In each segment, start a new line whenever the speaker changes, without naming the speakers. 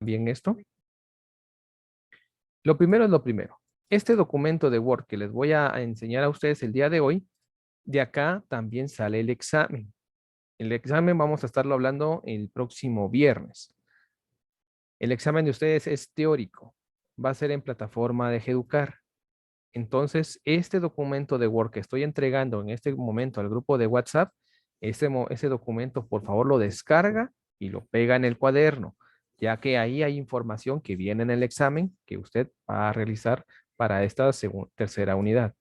bien esto? Lo primero es lo primero. Este documento de Word que les voy a enseñar a ustedes el día de hoy, de acá también sale el examen. El examen vamos a estarlo hablando el próximo viernes. El examen de ustedes es teórico. Va a ser en plataforma de Educar. Entonces, este documento de Word que estoy entregando en este momento al grupo de WhatsApp, ese documento, por favor, lo descarga y lo pega en el cuaderno, ya que ahí hay información que viene en el examen que usted va a realizar para esta tercera unidad.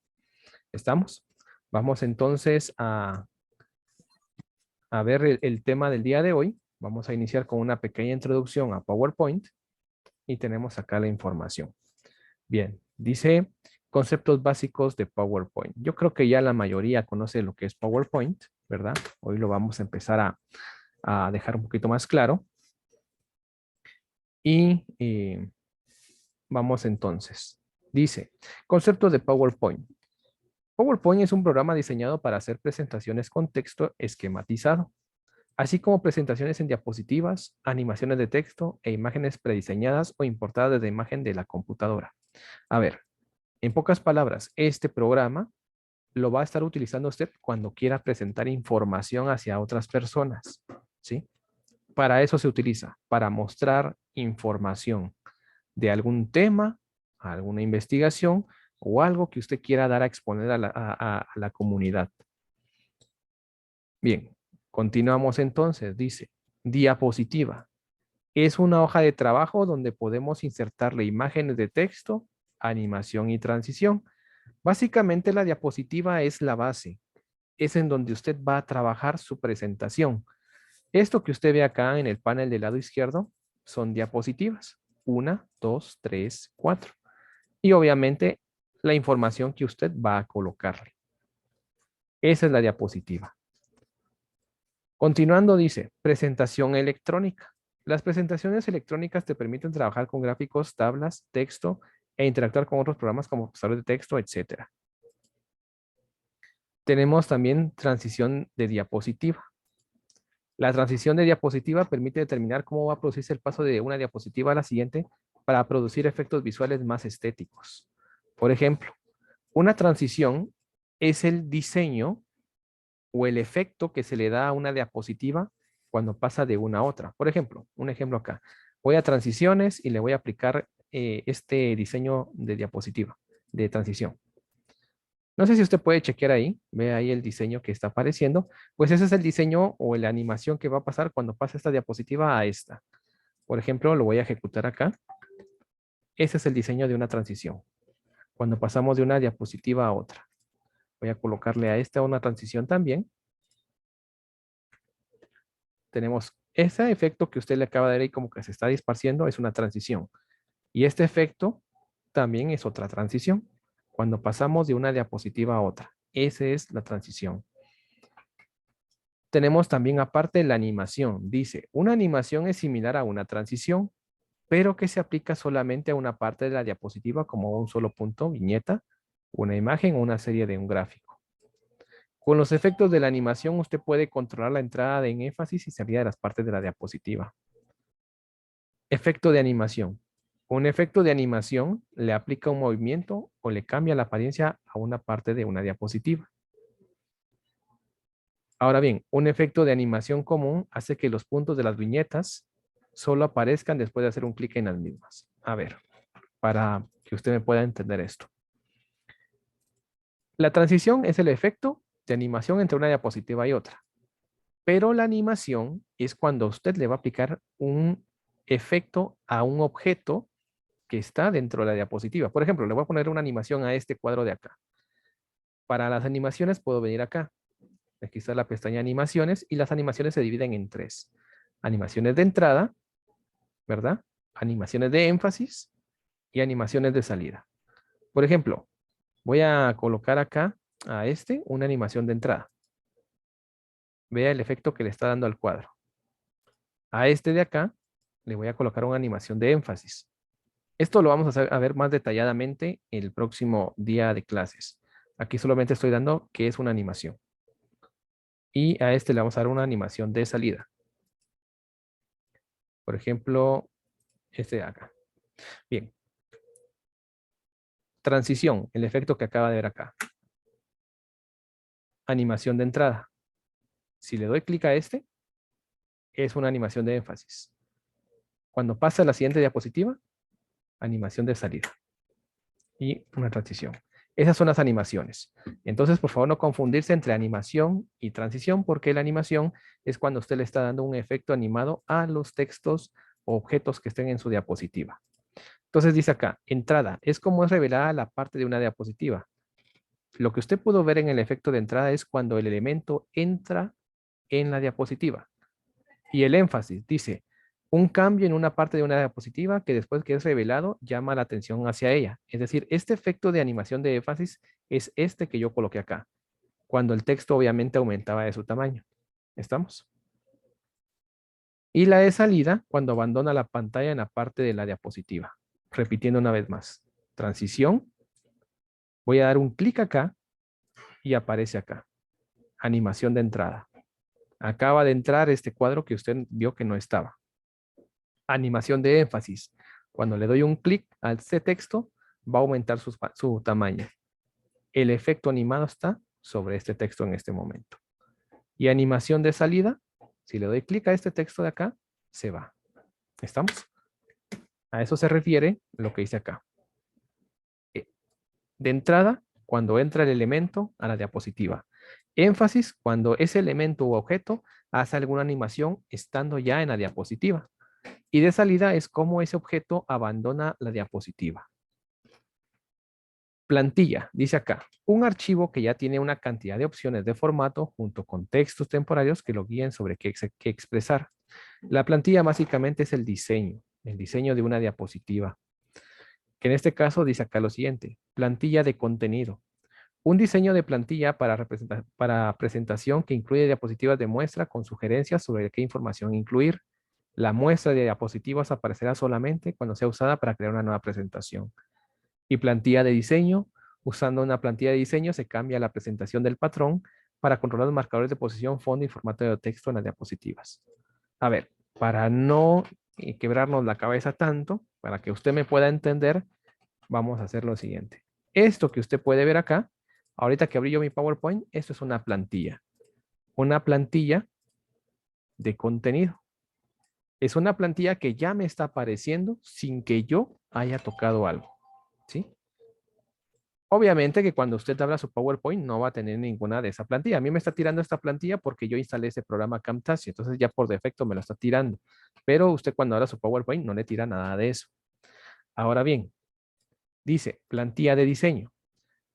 ¿Estamos? Vamos entonces a ver el tema del día de hoy. Vamos a iniciar con una pequeña introducción a PowerPoint y tenemos acá la información. Bien, dice conceptos básicos de PowerPoint. Yo creo que ya la mayoría conoce lo que es PowerPoint, ¿verdad? Hoy lo vamos a empezar a dejar un poquito más claro. Y vamos entonces. Dice, conceptos de PowerPoint. PowerPoint es un programa diseñado para hacer presentaciones con texto esquematizado, así como presentaciones en diapositivas, animaciones de texto e imágenes prediseñadas o importadas desde imagen de la computadora. A ver, en pocas palabras, este programa lo va a estar utilizando usted cuando quiera presentar información hacia otras personas, ¿sí? Para eso se utiliza, para mostrar información de algún tema, alguna investigación o algo que usted quiera dar a exponer a la comunidad. Bien, continuamos entonces. Dice, diapositiva. Es una hoja de trabajo donde podemos insertarle imágenes de texto, animación y transición. Básicamente la diapositiva es la base. Es en donde usted va a trabajar su presentación. Esto que usted ve acá en el panel del lado izquierdo son diapositivas. 1, 2, 3, 4. Y obviamente la información que usted va a colocarle. Esa es la diapositiva. Continuando dice, presentación electrónica. Las presentaciones electrónicas te permiten trabajar con gráficos, tablas, texto e interactuar con otros programas como procesadores de texto, etc. Tenemos también transición de diapositiva. La transición de diapositiva permite determinar cómo va a producirse el paso de una diapositiva a la siguiente para producir efectos visuales más estéticos. Por ejemplo, una transición es el diseño o el efecto que se le da a una diapositiva cuando pasa de una a otra. Por ejemplo, un ejemplo acá. Voy a transiciones y le voy a aplicar este diseño de diapositiva, de transición. No sé si usted puede chequear ahí, ve ahí el diseño que está apareciendo, pues ese es el diseño o la animación que va a pasar cuando pasa esta diapositiva a esta. Por ejemplo, lo voy a ejecutar acá. Ese es el diseño de una transición, cuando pasamos de una diapositiva a otra. Voy a colocarle a esta una transición también. Tenemos ese efecto que usted le acaba de ver ahí como que se está disparciendo, es una transición. Y este efecto también es otra transición, cuando pasamos de una diapositiva a otra. Esa es la transición. Tenemos también aparte la animación. Dice, una animación es similar a una transición, pero que se aplica solamente a una parte de la diapositiva como un solo punto, viñeta, una imagen o una serie de un gráfico. Con los efectos de la animación usted puede controlar la entrada en énfasis y salida de las partes de la diapositiva. Efecto de animación. Un efecto de animación le aplica un movimiento o le cambia la apariencia a una parte de una diapositiva. Ahora bien, un efecto de animación común hace que los puntos de las viñetas solo aparezcan después de hacer un clic en las mismas. A ver, para que usted me pueda entender esto. La transición es el efecto de animación entre una diapositiva y otra. Pero la animación es cuando usted le va a aplicar un efecto a un objeto que está dentro de la diapositiva. Por ejemplo, le voy a poner una animación a este cuadro de acá. Para las animaciones puedo venir acá. Aquí está la pestaña animaciones y las animaciones se dividen en 3. Animaciones de entrada, ¿verdad? Animaciones de énfasis y animaciones de salida. Por ejemplo, voy a colocar acá a una animación de entrada. Vea el efecto que le está dando al cuadro. A este de acá le voy a colocar una animación de énfasis. Esto lo vamos a ver más detalladamente el próximo día de clases. Aquí solamente estoy dando que es una animación. Y a este le vamos a dar una animación de salida. Por ejemplo, Este de acá. Bien. Transición, el efecto que acaba de ver acá. Animación de entrada. Si le doy clic a este, es una animación de énfasis. Cuando pasa a la siguiente diapositiva, animación de salida. Y una transición. Esas son las animaciones. Entonces, por favor, no confundirse entre animación y transición, porque la animación es cuando usted le está dando un efecto animado a los textos o objetos que estén en su diapositiva. Entonces dice acá, entrada, es como es revelada la parte de una diapositiva. Lo que usted pudo ver en el efecto de entrada es cuando el elemento entra en la diapositiva. Y el énfasis dice, un cambio en una parte de una diapositiva que después que es revelado llama la atención hacia ella. Es decir, este efecto de animación de énfasis es este que yo coloqué acá, cuando el texto obviamente aumentaba de su tamaño. ¿Estamos? Y la de salida cuando abandona la pantalla en la parte de la diapositiva. Repitiendo una vez más. Transición. Voy a dar un clic acá y aparece acá. Animación de entrada. Acaba de entrar este cuadro que usted vio que no estaba. Animación de énfasis. Cuando le doy un clic a este texto, va a aumentar su tamaño. El efecto animado está sobre este texto en este momento. Y animación de salida, si le doy clic a este texto de acá, se va. ¿Estamos? A eso se refiere lo que dice acá. De entrada, cuando entra el elemento a la diapositiva. Énfasis, cuando ese elemento u objeto hace alguna animación estando ya en la diapositiva. Y de salida es como ese objeto abandona la diapositiva. Plantilla, dice acá, un archivo que ya tiene una cantidad de opciones de formato junto con textos temporarios que lo guíen sobre qué expresar. La plantilla básicamente es el diseño de una diapositiva. Que en este caso dice acá lo siguiente, plantilla de contenido. Un diseño de plantilla para presentación que incluye diapositivas de muestra con sugerencias sobre qué información incluir. La muestra de diapositivas aparecerá solamente cuando sea usada para crear una nueva presentación. Y plantilla de diseño. Usando una plantilla de diseño se cambia la presentación del patrón para controlar los marcadores de posición, fondo y formato de texto en las diapositivas. A ver, para no quebrarnos la cabeza tanto, para que usted me pueda entender, vamos a hacer lo siguiente. Esto que usted puede ver acá, ahorita que abrí yo mi PowerPoint, esto es una plantilla. Una plantilla de contenido. Es una plantilla que ya me está apareciendo sin que yo haya tocado algo. ¿Sí? Obviamente que cuando usted abra su PowerPoint no va a tener ninguna de esa plantilla. A mí me está tirando esta plantilla porque yo instalé ese programa Camtasia. Entonces ya por defecto me lo está tirando. Pero usted cuando abra su PowerPoint no le tira nada de eso. Ahora bien, dice plantilla de diseño.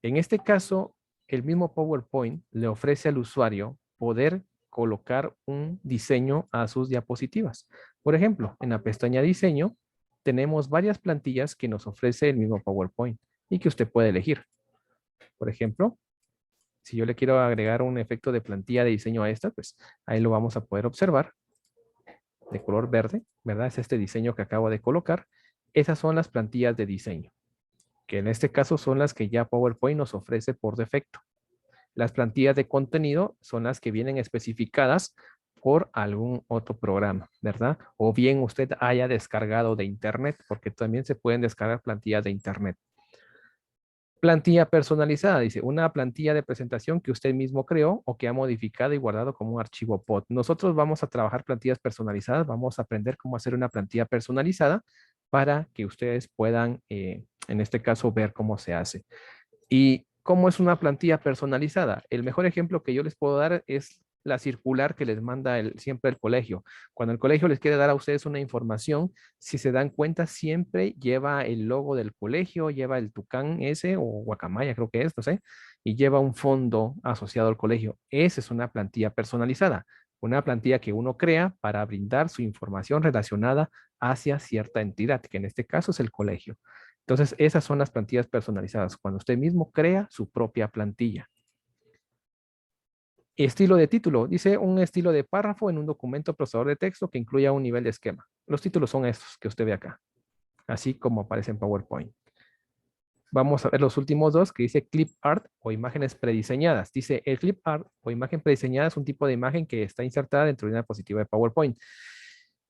En este caso, el mismo PowerPoint le ofrece al usuario poder colocar un diseño a sus diapositivas. Por ejemplo, en la pestaña diseño tenemos varias plantillas que nos ofrece el mismo PowerPoint y que usted puede elegir. Por ejemplo, si yo le quiero agregar un efecto de plantilla de diseño a esta, pues ahí lo vamos a poder observar de color verde, ¿verdad? Es este diseño que acabo de colocar. Esas son las plantillas de diseño, que en este caso son las que ya PowerPoint nos ofrece por defecto. Las plantillas de contenido son las que vienen especificadas por algún otro programa, ¿verdad? O bien usted haya descargado de internet, porque también se pueden descargar plantillas de internet. Plantilla personalizada, dice, una plantilla de presentación que usted mismo creó o que ha modificado y guardado como un archivo POT. Nosotros vamos a trabajar plantillas personalizadas, vamos a aprender cómo hacer una plantilla personalizada para que ustedes puedan, en este caso, ver cómo se hace. ¿Y cómo es una plantilla personalizada? El mejor ejemplo que yo les puedo dar es la circular que les manda siempre el colegio. Cuando el colegio les quiere dar a ustedes una información, si se dan cuenta, siempre lleva el logo del colegio, lleva el tucán ese o guacamaya, creo que es, no sé, y lleva un fondo asociado al colegio. Esa es una plantilla personalizada, una plantilla que uno crea para brindar su información relacionada hacia cierta entidad, que en este caso es el colegio. Entonces, esas son las plantillas personalizadas, cuando usted mismo crea su propia plantilla. Estilo de título. Dice un estilo de párrafo en un documento procesador de texto que incluya un nivel de esquema. Los títulos son estos que usted ve acá, así como aparece en PowerPoint. Vamos a ver los últimos dos que dice clip art o imágenes prediseñadas. Dice el clip art o imagen prediseñada es un tipo de imagen que está insertada dentro de una diapositiva de PowerPoint.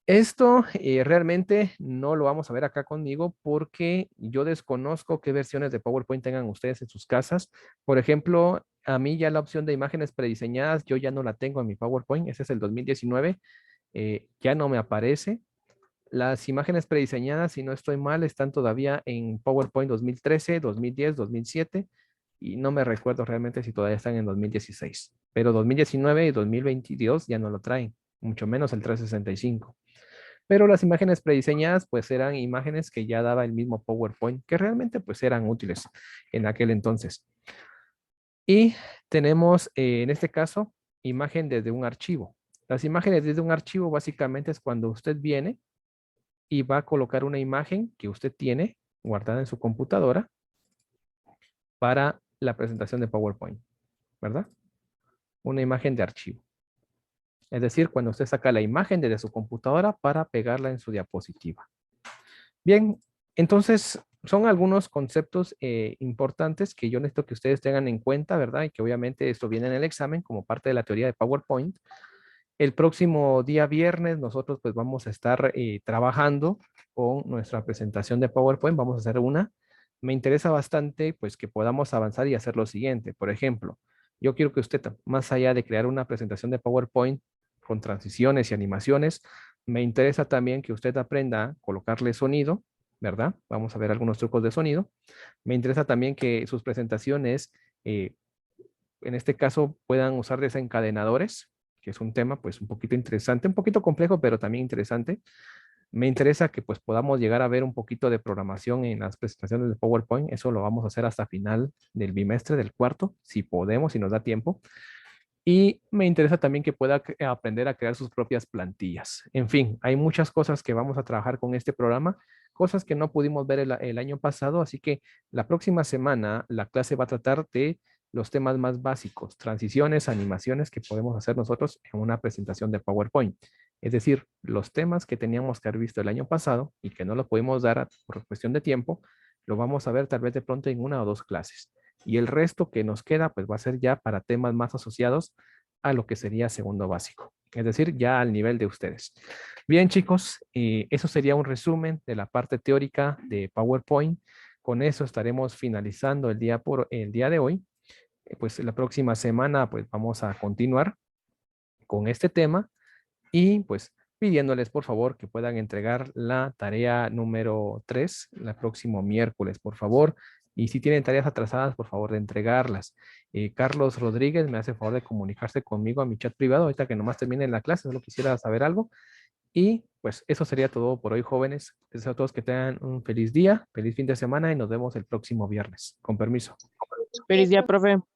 Esto realmente no lo vamos a ver acá conmigo porque yo desconozco qué versiones de PowerPoint tengan ustedes en sus casas. Por ejemplo, a mí ya la opción de imágenes prediseñadas, yo ya no la tengo en mi PowerPoint. Ese es el 2019. Ya no me aparece. Las imágenes prediseñadas, si no estoy mal, están todavía en PowerPoint 2013, 2010, 2007 y no me recuerdo realmente si todavía están en 2016. Pero 2019 y 2022 ya no lo traen, mucho menos el 365. Pero las imágenes prediseñadas pues eran imágenes que ya daba el mismo PowerPoint, que realmente pues eran útiles en aquel entonces. Y tenemos en este caso imagen desde un archivo. Las imágenes desde un archivo básicamente es cuando usted viene y va a colocar una imagen que usted tiene guardada en su computadora para la presentación de PowerPoint, ¿verdad? Una imagen de archivo. Es decir, cuando usted saca la imagen desde su computadora para pegarla en su diapositiva. Bien, entonces son algunos conceptos importantes que yo necesito que ustedes tengan en cuenta, ¿verdad? Y que obviamente esto viene en el examen como parte de la teoría de PowerPoint. El próximo día viernes nosotros pues vamos a estar trabajando con nuestra presentación de PowerPoint. Vamos a hacer una. Me interesa bastante pues que podamos avanzar y hacer lo siguiente. Por ejemplo, yo quiero que usted, más allá de crear una presentación de PowerPoint con transiciones y animaciones, me interesa también que usted aprenda a colocarle sonido, ¿verdad? Vamos a ver algunos trucos de sonido. Me interesa también que sus presentaciones, en este caso, puedan usar desencadenadores, que es un tema pues un poquito interesante, un poquito complejo, pero también interesante. Me interesa que pues podamos llegar a ver un poquito de programación en las presentaciones de PowerPoint. Eso lo vamos a hacer hasta final del bimestre, del cuarto, si podemos, si nos da tiempo. Y me interesa también que pueda aprender a crear sus propias plantillas. En fin, hay muchas cosas que vamos a trabajar con este programa, cosas que no pudimos ver el año pasado, así que la próxima semana la clase va a tratar de los temas más básicos, transiciones, animaciones que podemos hacer nosotros en una presentación de PowerPoint. Es decir, los temas que teníamos que haber visto el año pasado y que no lo pudimos dar por cuestión de tiempo, lo vamos a ver tal vez de pronto en una o dos clases. Y el resto que nos queda, pues va a ser ya para temas más asociados a lo que sería segundo básico. Es decir, ya al nivel de ustedes. Bien, chicos, eso sería un resumen de la parte teórica de PowerPoint. Con eso estaremos finalizando el día de hoy. Pues la próxima semana, pues vamos a continuar con este tema y pues pidiéndoles por favor que puedan entregar la tarea número 3 el próximo miércoles, por favor. Y si tienen tareas atrasadas, por favor de entregarlas. Carlos Rodríguez me hace favor de comunicarse conmigo a mi chat privado, ahorita que nomás termine la clase, solo quisiera saber algo. Y pues eso sería todo por hoy, jóvenes. Deseo a todos que tengan un feliz día, feliz fin de semana y nos vemos el próximo viernes. Con permiso.
Feliz día, profe.